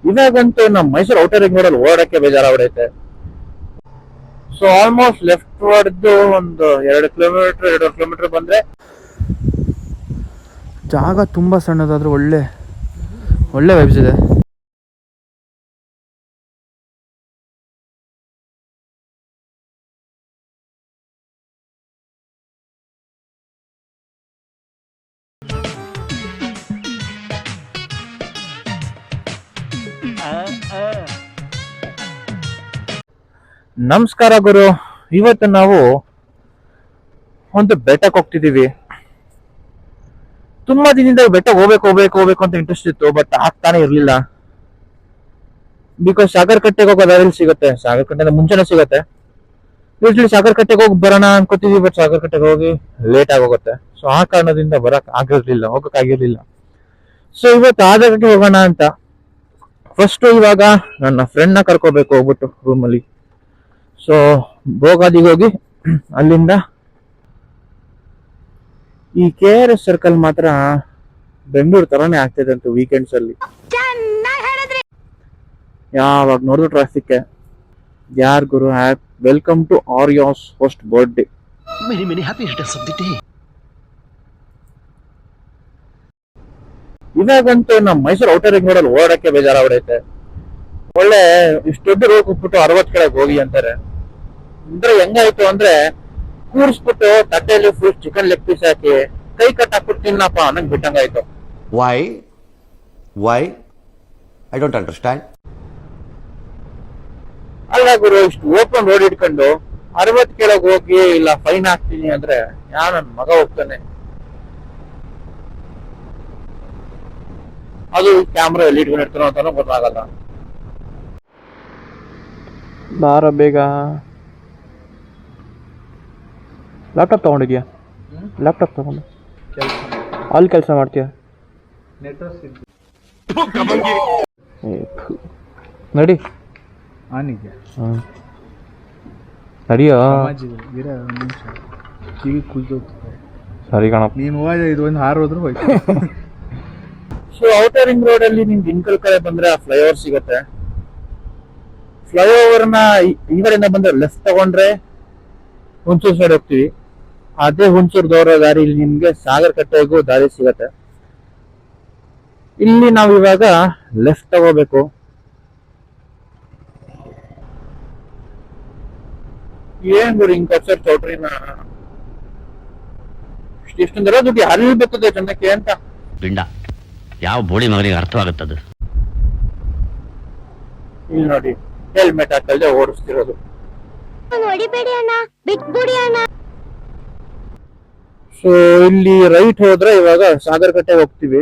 ಇವಾಗಂತೂ ನಮ್ಮ Mysuru outer ring ರೋಡಲ್ಲಿ ಓಡಕ್ಕೆ ಬೇಜಾರಾಗ್ಬಿಡೈತೆ. ಸೊ ಆಲ್ಮೋಸ್ಟ್ ಲೆಫ್ಟ್ ಹೊಡೆದು ಒಂದು 2 ಕಿಲೋಮೀಟರ್ ಬಂದ್ರೆ ಜಾಗ ತುಂಬ ಸಣ್ಣದಾದ್ರೂ ಒಳ್ಳೆ ವೈಬ್ಸ್ ಇದೆ. ನಮಸ್ಕಾರ ಗುರು. ಇವತ್ತು ನಾವು ಒಂದು ಬೆಟ್ಟಕ್ಕೆ ಹೋಗ್ತಿದೀವಿ. ತುಂಬಾ ದಿನದಿಂದ ಬೆಟ್ಟಕ್ಕೆ ಹೋಗ್ಬೇಕು ಅಂತ ಇಂಟ್ರೆಸ್ಟ್ ಇತ್ತು, ಬಟ್ ಆಗ್ತಾನೆ ಇರ್ಲಿಲ್ಲ. ಬಿಕಾಸ್ ಸಾಗರ್ ಕಟ್ಟೆಗೆ ಹೋಗೋ ದಾರಿಲಿ ಸಿಗುತ್ತೆ, ಸಾಗರ್ ಕಟ್ಟೆ ಮುಂಚೆನೆ ಸಿಗುತ್ತೆ. ಯೂಶ್ವಲಿ ಸಾಗರ್ ಕಟ್ಟೆಗೆ ಹೋಗಿ ಬರೋಣ ಅನ್ಕೋತೀವಿ, ಬಟ್ ಸಾಗರ್ ಕಟ್ಟೆಗೆ ಹೋಗಿ ಲೇಟ್ ಆಗೋಗುತ್ತೆ. ಸೊ ಆ ಕಾರಣದಿಂದ ಹೋಗಕ್ಕಾಗಿರ್ಲಿಲ್ಲ. ಸೊ ಇವತ್ತು ಆ ಜಾಗಕ್ಕೆ ಹೋಗೋಣ ಅಂತ ಫಸ್ಟ್ ಇವಾಗ ನನ್ನ ಫ್ರೆಂಡ್ ನ ಕರ್ಕೋಬೇಕು ಹೋಗ್ಬಿಟ್ಟು ರೂಮಲ್ಲಿ. ಸೊ ಭೋಗಾದಿಗೆ ಹೋಗಿ ಅಲ್ಲಿಂದ ಈ KRS ಸರ್ಕಲ್ ಮಾತ್ರ ಬೆಂಗಳೂರು ತರಾನೇ ಆಗ್ತಿದೆ ಅಂತ ವೀಕೆಂಡ್ಸ್ ಅಲ್ಲಿ. ಯಾವಾಗ ನೋಡಿದ್ರು ಟ್ರಾಫಿಕ್. ಯಾರ್ ಗುರು welcome to Aryas first birthday. ಇವಾಗಂತೂ ನಮ್ಮ ಮೈಸೂರು ಔಟರ್ ರಿಂಗ್ ರೋಡಲ್ಲಿ ಓಡಕ್ಕೆ ಬೇಜಾರಾಗ್ಬಿಡೈತೆ. ಒಳ್ಳೆ ಇಷ್ಟು ದೊಡ್ಡ ರೋಡ್ ಹೋಗ್ಬಿಟ್ಟು 60 ಕೆಳಗೆ ಹೋಗಿ ಅಂತಾರೆ. ಅಂದ್ರೆ ಹೆಂಗಾಯ್ತು ಅಂದ್ರೆ ಕೂರ್ಸ್ಬಿಟ್ಟು ತಟ್ಟೆಯಲ್ಲಿ ಫುಲ್ ಚಿಕನ್ ಲೆಗ್ ಪೀಸ್ ಹಾಕಿ ಕೈ ಕಟ್ ಹಾಕ್ಬಿಟ್ಟು ತಿನ್ನಪ್ಪ ಅನ್ನಂಗ್ ಬಿಟ್ಟಂಗಾಯ್ತು. Why I don't understand. ಅಲ್ಲ ಗುರು, ಇಷ್ಟು ಓಪನ್ ರೋಡ್ ಇಟ್ಕೊಂಡು 60 ಕೆಳಗೆ ಹೋಗಿ ಇಲ್ಲ ಫೈನ್ ಹಾಕ್ತೀನಿ ಅಂದ್ರೆ ನನ್ ಮಗ ಹೋಗ್ತಾನೆ. ಅದು ಕ್ಯಾಮ್ರಾ ಎಲ್ಲಿ ಇಟ್ಕೊಂಡಿರ್ತಾನೋ ಅಂತಾನೂ ಗೊತ್ತಾಗಲ್ಲ. ಬಾರ ಬೇಗ. ಲ್ಯಾಪ್ಟಾಪ್ ತಗೊಂಡಿದ್ಯಾ? ಲ್ಯಾಪ್ಟಾಪ್ ತಗೊಂಡು ಅಲ್ಲಿ ಕೆಲಸ ಮಾಡ್ತೀಯ? ನಡಿ ನಡಿಯೋ. ಸರಿ ಕಣಪ್ಪ, ನೀನು ಇದು ಒಂದು ಹಾರು ಹೋದ್ರು ಹೋಯ್ತು. ಸೊ ಔಟರ್ ರಿಂಗ್ ರೋಡ್ ಅಲ್ಲಿ ನಿಮ್ಗೆ ಇನ್ಕಲ್ ಕಡೆ ಬಂದ್ರೆ ಆ ಫ್ಲೈಓವರ್ ಸಿಗತ್ತೆ. ಫ್ಲೈಓವರ್ ನ ಈ ಕಡೆಯಿಂದ ಬಂದ್ರೆ ಲೆಫ್ಟ್ ತಗೊಂಡ್ರೆ ಹುಣಸೂರು ಸೈಡ್ ಹೋಗ್ತೀವಿ. ಅದೇ ಹುಣಸೂರು ದೂರ ದಾರಿಲಿ ನಿಮ್ಗೆ ಸಾಗರ್ ಕಟ್ಟೆಗೂ ದಾರಿ ಸಿಗತ್ತೆ. ಇಲ್ಲಿ ನಾವು ಇವಾಗ ಲೆಫ್ಟ್ ತಗೋಬೇಕು. ಏನ್ ಗುರು ಹಿಂಗ್ ಕಟ್ಸರ್ ಚೌಟ್ರಿನ ಇಷ್ಟೊಂದೆಲ್ಲ ದುಡ್ಡು ಯಾರು ಬರ್ತದೆ ಜನಕ್ಕೆ ಅಂತ. ಪಿಂಡ ಯಾವ ಬೋಳಿ ಮಗನಿಗೆ ಅರ್ಥವಾಗುತ್ತದೆ. ಇಲ್ಲಿ ನೋಡಿ ಹೆಲ್ಮೆಟ್ ಹಾಕಲ್ದೆ ಓಡಿಸ್ತಿರೋದು. ಸೊ ಇಲ್ಲಿ ರೈಟ್ ಹೋದ್ರೆ ಇವಾಗ ಸಾಗರ್ ಕಟ್ಟೆ ಹೋಗ್ತೀವಿ.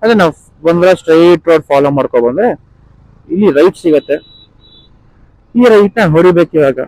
ಅದೇ ನಾವು ಬಂದ್ರೆ ಸ್ಟ್ರೈಟ್ ರೋಡ್ ಫಾಲೋ ಮಾಡ್ಕೊ ಬಂದ್ರೆ ಇಲ್ಲಿ ರೈಟ್ ಸಿಗತ್ತೆ. ಈ ರೈಟ್ ನ ಹೊಡಿಬೇಕು ಇವಾಗ.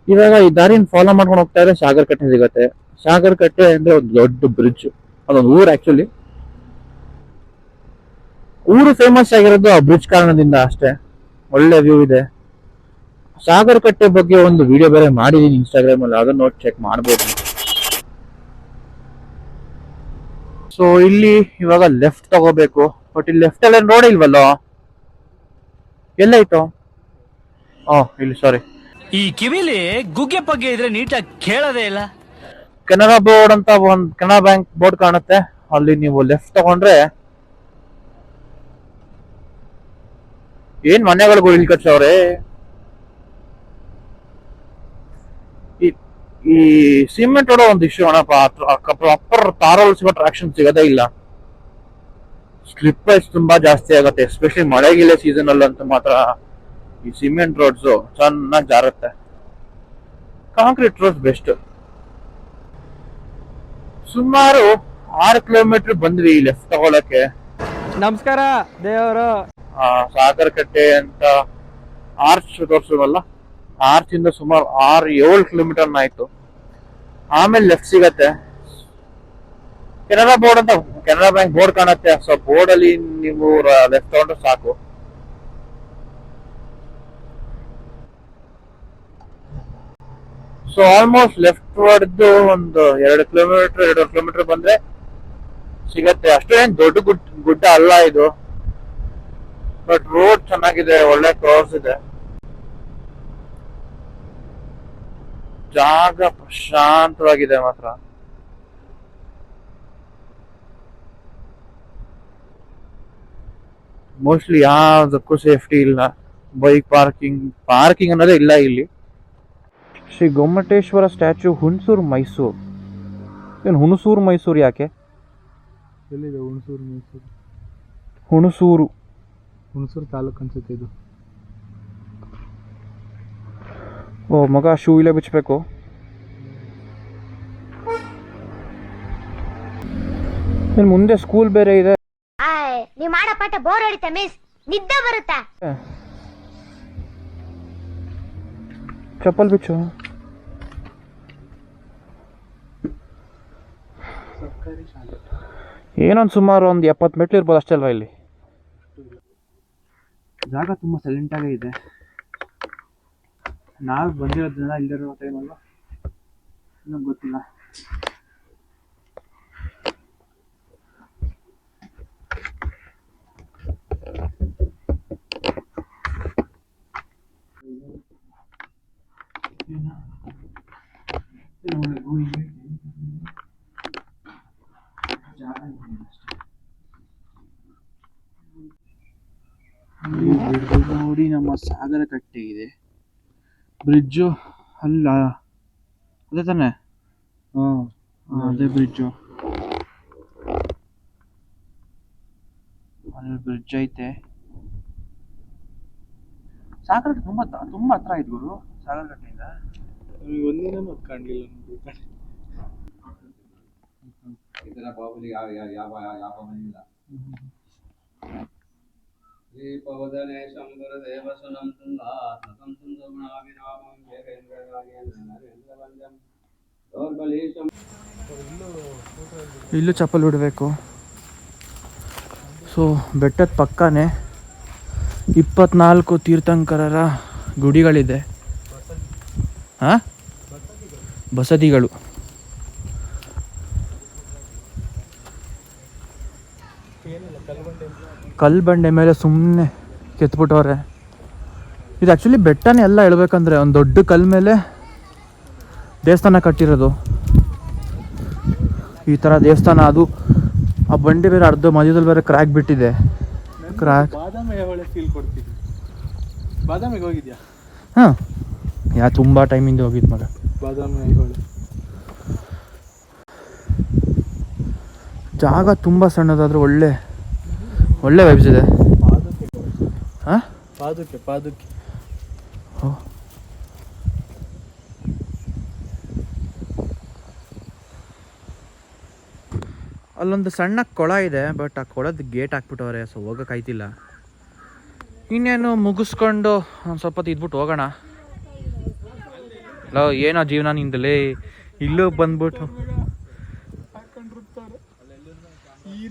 ಈ ದಾರಿನ ಫಾಲೋ ಮಾಡ್ಕೊಂಡು ಹೋಗ್ತಾ ಇದ್ರೆ ಸಾಗರ್ ಕಟ್ಟೆ ಸಿಗತ್ತೆ. ಸಾಗರ್ ಕಟ್ಟೆ ಅಂದ್ರೆ ಒಂದು ದೊಡ್ಡ ಬ್ರಿಡ್ಜ್, ಅದೊಂದು ಊರು ಆಕ್ಚುಲಿ. ಊರು ಫೇಮಸ್ ಆಗಿರೋದು ಆ ಬ್ರಿಡ್ಜ್ ಕಾರಣದಿಂದ ಅಷ್ಟೇ. ಒಳ್ಳೆ ವ್ಯೂ ಇದೆ. ಸಾಗರ್ ಕಟ್ಟೆ ಬಗ್ಗೆ ಒಂದು ವಿಡಿಯೋ ಬೇರೆ ಮಾಡಿದೀನಿ ಇನ್ಸ್ಟಾಗ್ರಾಮ್ ಅಲ್ಲಿ, ಅದನ್ನ ನೋಡಿ ಚೆಕ್ ಮಾಡ್ಬೋದು. ಸೊ ಇಲ್ಲಿ ಇವಾಗ ಲೆಫ್ಟ್ ತಗೋಬೇಕು, ಬಟ್ ಇಲ್ಲಿ ಲೆಫ್ಟ್ ಅಲ್ಲಿ ರೋಡ್ ಇಲ್ವಲ್ಲೋ, ಎಲ್ಲಾಯ್ತು? ಇಲ್ಲಿ ಸಾರಿ, ಈ ಕಿವಿಲಿ ಗುಗ್ಗೆ ಪಗ್ಗೆ ಇದ್ರೆ ನೀಟಾಗಿ ಕೇಳೋದೇ ಇಲ್ಲ. ಕೆನರಾ ಬೋರ್ಡ್ ಅಂತ ಒಂದು ಕೆನರಾ ಬ್ಯಾಂಕ್ ಬೋರ್ಡ್ ಕಾಣುತ್ತೆ, ಅಲ್ಲಿ ನೀವು ಲೆಫ್ಟ್ ತಗೊಂಡ್ರೆ ಏನ್ ಮನೆಗಳಿಗೂ ಇಲ್ಲಿ ಕಚ್ಚವ್ರೆ. ಈ ಸಿಮೆಂಟ್ ರೋಡ್ ಒಂದು ಇಶ್ಯೂ ಅಣ್ಣಪ್ಪ. ಪ್ರಾಪರ್ ತಾರಲ್ಲಿ ಸಿಗೋ ಟ್ರಾಕ್ಷನ್ ಸಿಗೋದೇ ಇಲ್ಲ. ಸ್ಲಿಪ್ ತುಂಬಾ ಜಾಸ್ತಿ ಆಗುತ್ತೆ, ಎಸ್ಪೆಷಲಿ ಮಳೆಗಿಲ್ಲ ಸೀಸನ್ ಅಲ್ಲಂತೂ ಮಾತ್ರ ಈ ಸಿಮೆಂಟ್ ರೋಡ್ಸ್ ಚೆನ್ನಾಗಿ ಜಾರುತ್ತೆ. Concrete roads best. ಸುಮಾರು 6 ಕಿಲೋಮೀಟರ್ ಬಂದ್ವಿ ಲೆಫ್ಟ್ ತಗೊಳಕ್ಕೆ. ನಮಸ್ಕಾರ ದೇವರು. ಸಾಗರ್ ಕಟ್ಟೆ ಅಂತ ಆರ್ಚ್ ತೋರ್ಸೋದಲ್ಲ, ಆರ್ಚ್ ಇಂದ ಸುಮಾರು 6-7 ಕಿಲೋಮೀಟರ್ ಆಯ್ತು. ಆಮೇಲೆ ಲೆಫ್ಟ್ ಸಿಗತ್ತೆ. ಕೆನರಾ ಬೋರ್ಡ್ ಅಂತ ಕೆನರಾ ಬ್ಯಾಂಕ್ ಬೋರ್ಡ್ ಕಾಣತ್ತೆ. ಸೊ ಬೋರ್ಡ್ ಅಲ್ಲಿ ನೀವು ಲೆಫ್ಟ್ ತಗೊಂಡ್ರೆ ಸಾಕು. ಸೊ ಆಲ್ಮೋಸ್ಟ್ ಲೆಫ್ಟ್ ಹೊಡೆದು ಒಂದು 2 ಕಿಲೋಮೀಟರ್ ಬಂದ್ರೆ ಸಿಗತ್ತೆ. ಅಷ್ಟೇನ್ ದೊಡ್ಡ ಗುಡ್ಡ ಅಲ್ಲ ಇದು. ಬಟ್ ರೋಡ್ ಚೆನ್ನಾಗಿದೆ, ಒಳ್ಳೆ ಕ್ರಾಸ್ ಇದೆ, ಜಾಗ ಪ್ರಶಾಂತವಾಗಿದೆ ಮಾತ್ರ. ಮೋಸ್ಟ್ಲಿ ಯಾವ್ದಕ್ಕೂ ಸೇಫ್ಟಿ ಇಲ್ಲ. ಬೈಕ್ ಪಾರ್ಕಿಂಗ್ ಅನ್ನೋದೇ ಇಲ್ಲ ಇಲ್ಲಿ. ಶ್ರೀ ಗೊಮ್ಮಟೇಶ್ವರ ಸ್ಟ್ಯಾಚ್ಯೂ, ಹುಣಸೂರು ಮೈಸೂರು. ಏನು ಹುಣಸೂರು ಮೈಸೂರು ಯಾಕೆ? ಎಲ್ಲಿದೆ ಹುಣಸೂರು ಮೈಸೂರು? ಹುಣಸೂರು ತಾಲೂಕು ಅನ್ಸುತ್ತೆ ಇದು. ಓ ಮಗ, ಶೂ ಇಲ್ಲೇ ಬಿಚ್ಚಬೇಕು. ಇನ್ನು ಮುಂದೆ ಸ್ಕೂಲ್ ಬೇರೆ ಇದೆ. ನೀವ್ ಮಾಡೋ ಪಾಠ ಬೋರ್ ಹೊಡಿತಾ ಮಿಸ್, ನಿದ್ದೆ ಬರುತ್ತಾ? ಚಪ್ಪಲ್ ಬಿಚ್ಚು. ಏನೊಂದು ಸುಮಾರು ಒಂದು 70 ಮೆಟ್ಲು ಇರ್ಬೋದು ಅಷ್ಟೇ ಅಲ್ವಾ ಇಲ್ಲಿ. ಜಾಗ ತುಂಬ ಸೈಲೆಂಟಾಗೇ ಇದೆ. ನಾವು ಬಂದಿರೋದ್ರಿಂದ ಇಲ್ಲಿರೋ ಟೈಮಲ್ಲ ಇನ್ನೂ ಗೊತ್ತಿಲ್ಲ. ನೋಡಿ, ನಮ್ಮ ಸಾಗರ ಕಟ್ಟೆ ಇದೆ, ಬ್ರಿಡ್ಜು ಅಲ್ಲ, ಅದೇ ತಾನೆ? ಅದೇ ಬ್ರಿಡ್ಜು. ಅಲ್ಲಿ ಬ್ರಿಡ್ಜ್ ಐತೆ. ಸಾಗರ ತುಂಬಾ ಹತ್ರ ಆಯ್ತು ಗುರು, ಸಾಗರ ಕಟ್ಟೆಯಿಂದ. ಒಂದಿನ ಕಾಣಲಿಲ್ಲ. ಇಲ್ಲೂ ಚಪ್ಪಲ್ ಬಿಡಬೇಕು. ಸೊ ಬೆಟ್ಟದ ಪಕ್ಕನೇ 24 ತೀರ್ಥಂಕರರ ಗುಡಿಗಳಿದೆ. ಹಾಂ, ಬಸದಿಗಳು. ಕಲ್ಲು ಬಂಡೆ ಮೇಲೆ ಸುಮ್ಮನೆ ಕೆತ್ಬಿಟ್ಟವ್ರೆ. ಇದು ಆ್ಯಕ್ಚುಲಿ ಬೆಟ್ಟನೇ ಎಲ್ಲ ಹೇಳ್ಬೇಕಂದ್ರೆ ಒಂದು ದೊಡ್ಡ ಕಲ್ಲು ಮೇಲೆ ದೇವಸ್ಥಾನ ಕಟ್ಟಿರೋದು. ಈ ಥರ ದೇವಸ್ಥಾನ, ಅದು ಆ ಬಂಡೆ ಬೇರೆ ಅರ್ಧ ಮಧ್ಯದಲ್ಲಿ ಬೇರೆ ಕ್ರ್ಯಾಕ್ ಬಿಟ್ಟಿದೆ. ಕ್ರ್ಯಾಕ್. ಬಾದಾಮಿ ಐಹೊಳೆ ಫೀಲ್ ಕೊಡ್ತಿದ್ದೆ. ಬಾದಾಮಿಗೆ ಹೋಗಿದ್ಯಾ? ಹಾಂ, ತುಂಬ ಟೈಮಿಂದ ಹೋಗಿದ್ದು ಮಗ. ಬಾದಾಮಿ ಐಹೊಳೆ ಜಾಗ ತುಂಬ ಸಣ್ಣದಾದರೂ ಒಳ್ಳೆ ವೈಬ್ಸ್ ಇದೆ. ಹಾಂ, ಪಾದುಕೆ ಅಲ್ಲೊಂದು ಸಣ್ಣ ಕೊಳ ಇದೆ, ಬಟ್ ಆ ಕೊಳದ ಗೇಟ್ ಹಾಕ್ಬಿಟ್ಟವ್ರೆ, ಸೊ ಹೋಗೋಕ್ಕಾಯ್ತಿಲ್ಲ. ಇನ್ನೇನು ಮುಗಿಸ್ಕೊಂಡು ಒಂದು ಸ್ವಲ್ಪ ಹೊತ್ತು ಇದ್ಬಿಟ್ಟು ಹೋಗೋಣ. ಅಲ್ಲ, ಏನೋ ಜೀವನ ನಿಂದಲೇ ಇಲ್ಲೂ ಬಂದ್ಬಿಟ್ಟು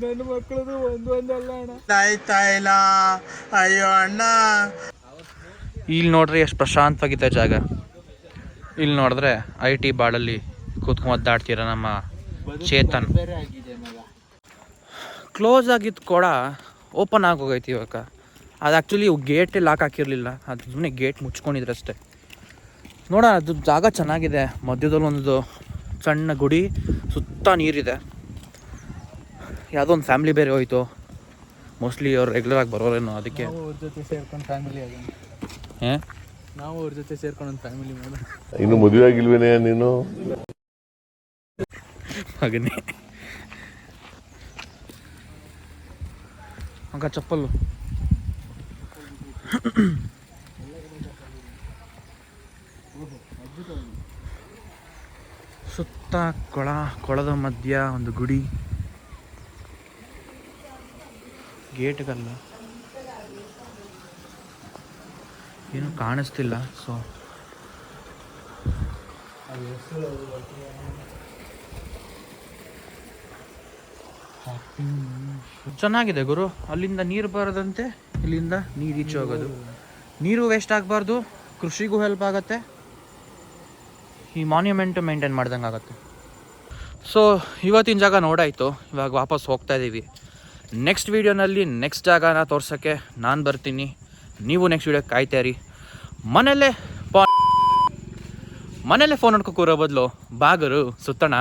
ನನ್ನ ಮಕ್ಕಳದು ಒಂದಲ್ಲ ಅಣ್ಣ. ಅಯ್ಯೋ ಅಣ್ಣ, ಇಲ್ಲಿ ನೋಡ್ರಿ ಎಷ್ಟು ಪ್ರಶಾಂತವಾಗಿದೆ ಜಾಗ. ಇಲ್ಲಿ ನೋಡಿದ್ರೆ IT ಬಾಳಲ್ಲಿ ಕೂತ್ಕೊಂಡು ಒದ್ದಾಡ್ತೀರ ನಮ್ಮ ಚೇತನ್. ಕ್ಲೋಸ್ ಆಗಿದ್ದು ಕೊಡ ಓಪನ್ ಆಗೋಗೈತಿ ಇವಾಗ. ಅದು ಆ್ಯಕ್ಚುಲಿ ಗೇಟೇ ಲಾಕ್ ಹಾಕಿರಲಿಲ್ಲ, ಅದು ಸುಮ್ಮನೆ ಗೇಟ್ ಮುಚ್ಕೊಂಡಿದ್ರೆ ಅಷ್ಟೇ. ನೋಡೋಣ, ಅದು ಜಾಗ ಚೆನ್ನಾಗಿದೆ. ಮಧ್ಯದಲ್ಲಿ ಒಂದು ಸಣ್ಣ ಗುಡಿ, ಸುತ್ತ ನೀರಿದೆ. ಯಾವುದೋ ಒಂದು ಫ್ಯಾಮಿಲಿ ಬೇರೆ ಹೋಯ್ತು, ಮೋಸ್ಟ್ಲಿ ಅವ್ರು ರೆಗ್ಯುಲರಾಗಿ ಬರೋರೇನೋ, ಅದಕ್ಕೆ ನಾವು ಅವ್ರ ಜೊತೆ ಸೇರ್ಕೊಂಡು ಫ್ಯಾಮಿಲಿ ಆಗೋಣ. ನಾವು ಅವ್ರ ಜೊತೆ ಸೇರ್ಕೊಂಡು ಒಂದು ಫ್ಯಾಮಿಲಿ ಮಾಡೋಣ. ಇನ್ನು ಮದುವೆ ಆಗಿಲ್ವೇನೆ ನೀನು? ಹಾಗೇ ಅಂಕ ಚಪ್ಪಲ್ಲು. ಸುತ್ತ ಕೊಳದ ಮಧ್ಯ ಒಂದು ಗುಡಿ, ಗೇಟ್ಗಲ್ಲ ಏನು ಕಾಣಿಸ್ತಿಲ್ಲ. ಸೊ ಚೆನ್ನಾಗಿದೆ ಗುರು. ಅಲ್ಲಿಂದ ನೀರು ಬರೋದಂತೆ, ಇಲ್ಲಿಂದ ನೀರು ಈಚೆ ಹೋಗೋದು. ನೀರು ವೇಸ್ಟ್ ಆಗಬಾರ್ದು, ಕೃಷಿಗೂ ಹೆಲ್ಪ್ ಆಗುತ್ತೆ, ಈ ಮಾನ್ಯುಮೆಂಟು ಮೇಂಟೈನ್ ಮಾಡ್ದಂಗೆ ಆಗುತ್ತೆ. ಸೊ ಇವತ್ತಿನ ಜಾಗ ನೋಡಾಯಿತು, ಇವಾಗ ವಾಪಸ್ ಹೋಗ್ತಾ ಇದ್ದೀವಿ. ನೆಕ್ಸ್ಟ್ ವೀಡಿಯೋನಲ್ಲಿ ನೆಕ್ಸ್ಟ್ ಜಾಗನ ತೋರ್ಸೋಕ್ಕೆ ನಾನು ಬರ್ತೀನಿ. ನೀವು ನೆಕ್ಸ್ಟ್ ವೀಡಿಯೋಕ್ಕೆ ಕಾಯ್ತಾರಿ. ಮನೇಲೇ ಫೋನ್ ನೋಡ್ಕೊ ಕೂರೋ ಬದಲು ಬಾಗರು ಸುತ್ತಣ.